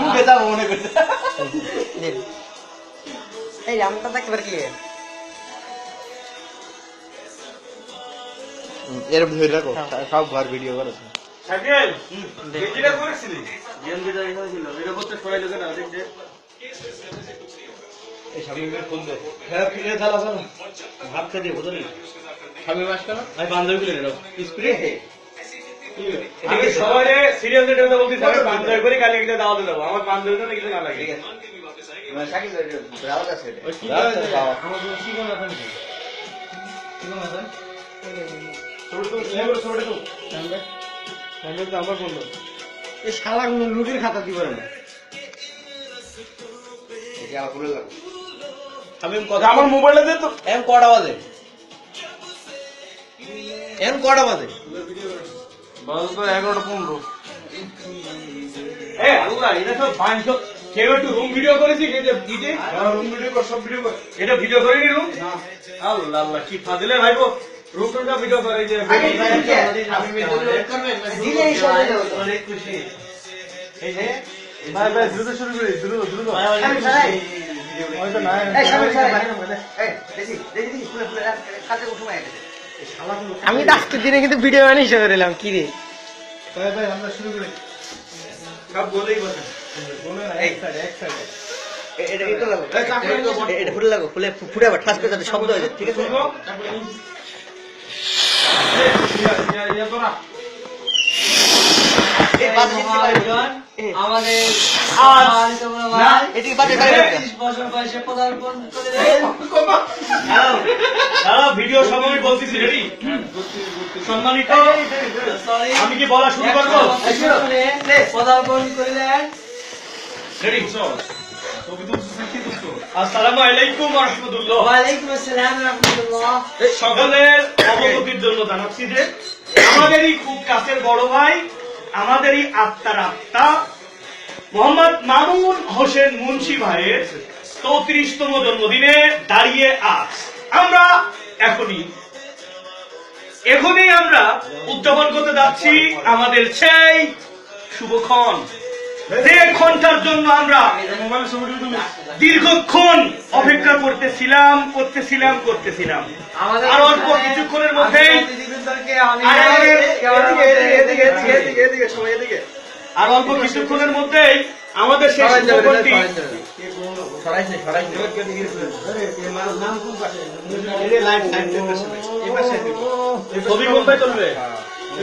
মুখে যাবো মনে করছে। এই রামটা দেখবার কি এর ধরে রাখো, সব ঘর ভিডিও করেছে। শাকিল যেটা করেছিলি গেমটা এটা ছিল এটা করতে সবাই লোকে না দেখতে এই শামিমের ফোন দে। হ্যাঁ ফিরে চালা চালা। ভাত খেয়ে দিয়ে বুঝলি? শামিম আসবে না? আমি বান্ধবী গুলো নেব। স্প্রে আমি সবারে সিরিয়াস রেটে কথা বলতেছি আমি বান্ধবী করে কালকে একটা দাওয়াত দেবো আমার বান্ধবী তো কিছু না লাগে শাকিল রাও কাছে ওই কি আমার কি কোন আছে নাকি কি কোন আছে ছোট তো লেভেল ছোট তো সামনে তো আমার বন্ধু এই শালাগুলো লুটির খাতা দিবে না। এই আলা খুলে লাগো। শামিম কথা আমার মোবাইলে দে তো এম কটা বাজে? এম কটা বাজে? বাজে তো 11:15 এ আল্লাহ এটা তো বাঞ্চ কেউ একটু রুম ভিডিও করেছি এই যে ভিডিও রুম ভিডিও কর সব ভিডিও কর এটা ভিডিও করেনি রুম না আল্লাহ আল্লাহ কি ফাজিলে ভাইবো রুম টুটা ভিডিও করে এই যে আমি দিলে এই সব অনেক খুশি এই যে ভাই ভাই দ্রুত শুরু করি দ্রুত দ্রুত হয়তো না এই সামনে এই দেখি দেখি ফুলে ফুলে কাজে উঠে মাই গেছে আমি তো আজকে দিনে কিন্তু ভিডিও বানিয়ে শুরু করলাম কি রে ভাই ভাই আমরা শুরু করি সব বলেই বসে বলে না এক সাইড এটা এটা লাগো এটা ফুলে লাগো ফুলে ফুলে আবার ঠাস করে যাতে শব্দ হয় ঠিক আছে এই বাজে আমাদের এটি বাজে করে 30 বছর বয়সে পদার্পণ করে ভিডিও সব আমি বলতেছি রেডি সম্মানিত আমি কি বলা শুরু করবো পদার্পণ করিলেন রেডি আসসালামু আলাইকুম ওয়া রাহমাতুল্লাহ ওয়ালাইকুম আসসালাম ওয়া রাহমাতুল্লাহ সকলের অবগতির জন্য জানাচ্ছি যে আমাদেরই খুব কাছের বড় ভাই আমাদেরই আত্মার আত্মা মোহাম্মদ মামুন হোসেন মুন্সি ভাইয়ের 34তম জন্মদিনে দাঁড়িয়ে আজ আমরা এখনই আমরা উদযাপন করতে যাচ্ছি আমাদের সেই শুভক্ষণ যে ঘন্টার জন্য আমরা দীর্ঘক্ষণ অপেক্ষা করতেছিলাম আর অল্প কিছুক্ষণের মধ্যেই আর অল্প কিছুক্ষণের মধ্যেই আমাদের সেই শুভক্ষণটি ছবি কোথায় চলবে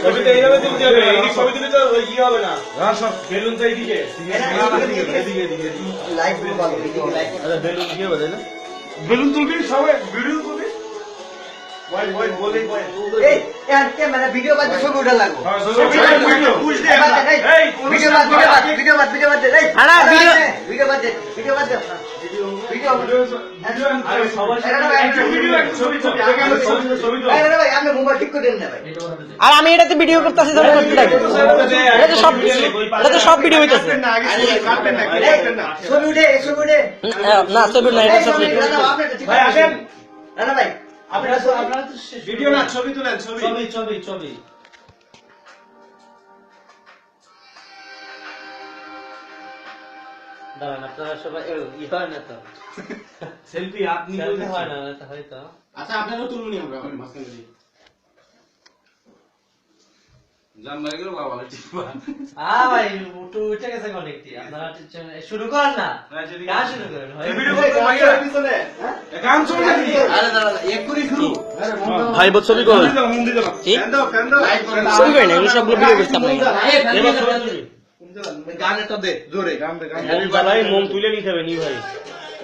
ছবি তো এইভাবে তুলতে হবে এই ছবি তুলে তো ইয়ে হবে না বেলুন তো এইদিকে বেলুন কি হবে তাই না বেলুন তুলবি সবাই ভিডিও তুলবি এই এতে মানে ভিডিও বাদ ছবি উঠা লাগো ভিডিও বাদ এই আরে ভিডিও বাদ ভাই আপনি মোবাইল ঠিক করে দেন না ভাই আর আমি এটাতে ভিডিও করতেছি ধরে করতে লাগে এটা তো সব ভিডিও হইতাছে ছবি উঠে না ছবি না এটা ছবি ভাই আসেন না ভাই আপনারা ভিডিও না ছবি তুলেন ছবি দাঁড়ান আপনারা সবাই ই হয় না তো সেলফি আপনি হয় না হয়তো আচ্ছা আপনারও তুলুনি আমরা মাঝখানে দিই। জান মারি গেল বাবা ভাই উঠে গেছে অনেকটি আপনারা শুরু করেন না গান শুরু করেন গান শুরু করেন আরে দাঁড়া এক করে শুরু ভাই বল ছবি কর ফ্যান দাও ছবি কই না এগুলো সবগুলো ভিডিও করতাম না গানেরটা দে জোরে গান দে ভাই মন তুলে নিতে হবে নি ভাই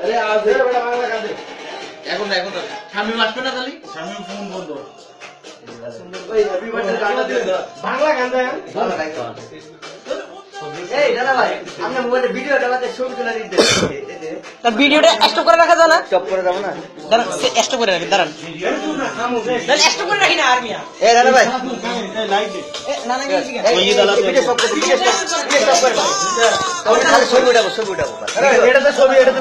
আরে আজ দে বড় বাংলা গান দে এখন না শামিম আসবে না খালি শামিম ফোন বন্ধ ভাই হ্যাপি বার্থডে গানটা দে বাংলা গান দেন এই দাদা ভাই আপনি মোবাইলে ভিডিওটা বাদে ছবি তুলে দিতে তার ভিডিওটা স্টপ করে রাখা যায় না স্টপ করে দাও না দাঁড়ান স্টপ করে রাখি দাঁড়ান স্টপ করে রাখি না আর্মিয়া এই দাদা ভাই লাইক দে না না ওই দাদা ভিডিও স্টপ করে ভিডিও স্টপ করে ছবি উঠাবো এটা তো ছবি এটা